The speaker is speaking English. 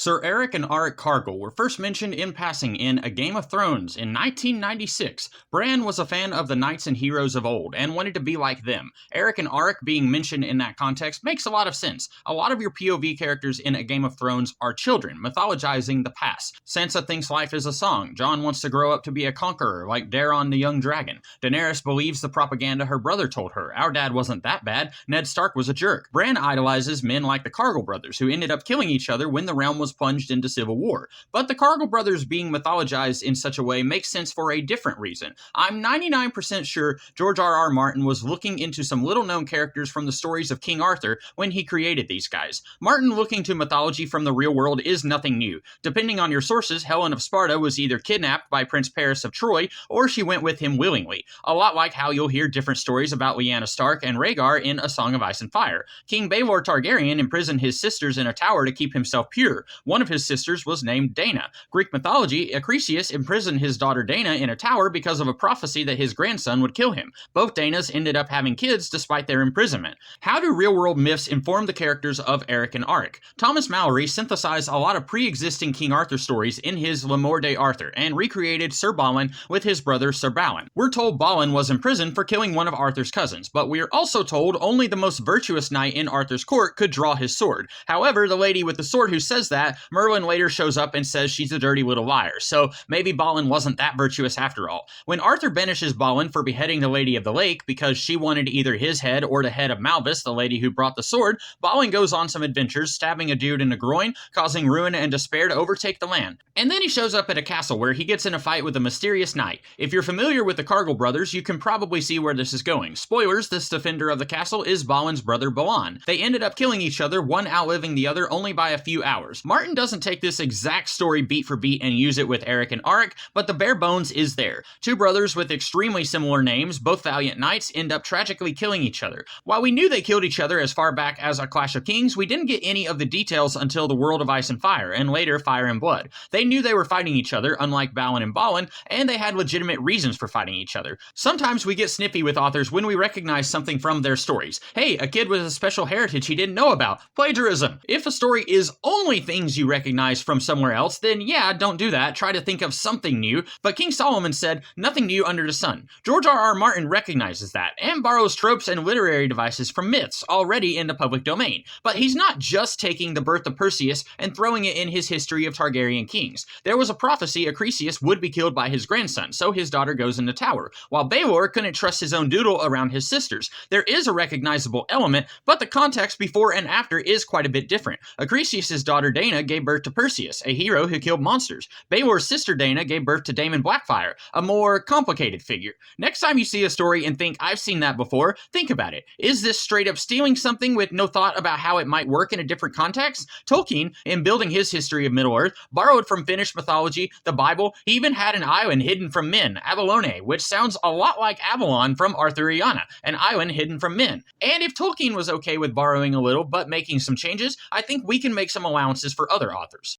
Sir Eric and Auric Cargill were first mentioned in passing in A Game of Thrones in 1996. Bran was a fan of the knights and heroes of old and wanted to be like them. Eric and Auric being mentioned in that context makes a lot of sense. A lot of your POV characters in A Game of Thrones are children, mythologizing the past. Sansa thinks life is a song. Jon wants to grow up to be a conqueror like Daeron the Young Dragon. Daenerys believes the propaganda her brother told her. Our dad wasn't that bad. Ned Stark was a jerk. Bran idolizes men like the Cargill brothers, who ended up killing each other when the realm was plunged into civil war. But the Cargill brothers being mythologized in such a way makes sense for a different reason. I'm 99% sure George R.R. Martin was looking into some little-known characters from the stories of King Arthur when he created these guys. Martin looking to mythology from the real world is nothing new. Depending on your sources, Helen of Sparta was either kidnapped by Prince Paris of Troy, or she went with him willingly. A lot like how you'll hear different stories about Lyanna Stark and Rhaegar in A Song of Ice and Fire. King Baelor Targaryen imprisoned his sisters in a tower to keep himself pure. One of his sisters was named Dana. Greek mythology, Acrisius imprisoned his daughter Dana in a tower because of a prophecy that his grandson would kill him. Both Danas ended up having kids despite their imprisonment. How do real-world myths inform the characters of Eric and Auric? Thomas Malory synthesized a lot of pre-existing King Arthur stories in his L'Amour de Arthur and recreated Sir Balin with his brother Sir Balin. We're told Balin was imprisoned for killing one of Arthur's cousins, but we're also told only the most virtuous knight in Arthur's court could draw his sword. However, the lady with the sword who says that, Merlin later shows up and says she's a dirty little liar, so maybe Balin wasn't that virtuous after all. When Arthur banishes Balin for beheading the Lady of the Lake because she wanted either his head or the head of Malvis, the lady who brought the sword, Balin goes on some adventures, stabbing a dude in the groin, causing ruin and despair to overtake the land. And then he shows up at a castle where he gets in a fight with a mysterious knight. If you're familiar with the Cargill brothers, you can probably see where this is going. Spoilers, this defender of the castle is Balin's brother Balan. They ended up killing each other, one outliving the other only by a few hours. Martin doesn't take this exact story beat for beat and use it with Eric and Auric, but the bare bones is there. Two brothers with extremely similar names, both valiant knights, end up tragically killing each other. While we knew they killed each other as far back as A Clash of Kings, we didn't get any of the details until The World of Ice and Fire, and later Fire and Blood. They knew they were fighting each other, unlike Balin and Balin, and they had legitimate reasons for fighting each other. Sometimes we get snippy with authors when we recognize something from their stories. Hey, a kid with a special heritage he didn't know about. Plagiarism. If a story is only things you recognize from somewhere else, then yeah, don't do that. Try to think of something new. But King Solomon said, nothing new under the sun. George R.R. Martin recognizes that, and borrows tropes and literary devices from myths already in the public domain. But he's not just taking the birth of Perseus and throwing it in his history of Targaryen kings. There was a prophecy Acrisius would be killed by his grandson, so his daughter goes in the tower, while Baelor couldn't trust his own doodle around his sisters. There is a recognizable element, but the context before and after is quite a bit different. Acrisius' daughter Dana gave birth to Perseus, a hero who killed monsters. Baelor's sister Dana gave birth to Daemon Blackfire, a more complicated figure. Next time you see a story and think, I've seen that before, think about it. Is this straight up stealing something with no thought about how it might work in a different context? Tolkien, in building his history of Middle-earth, borrowed from Finnish mythology, the Bible. He even had an island hidden from men, Avalone, which sounds a lot like Avalon from Arthuriana, an island hidden from men. And if Tolkien was okay with borrowing a little but making some changes, I think we can make some allowances for other authors.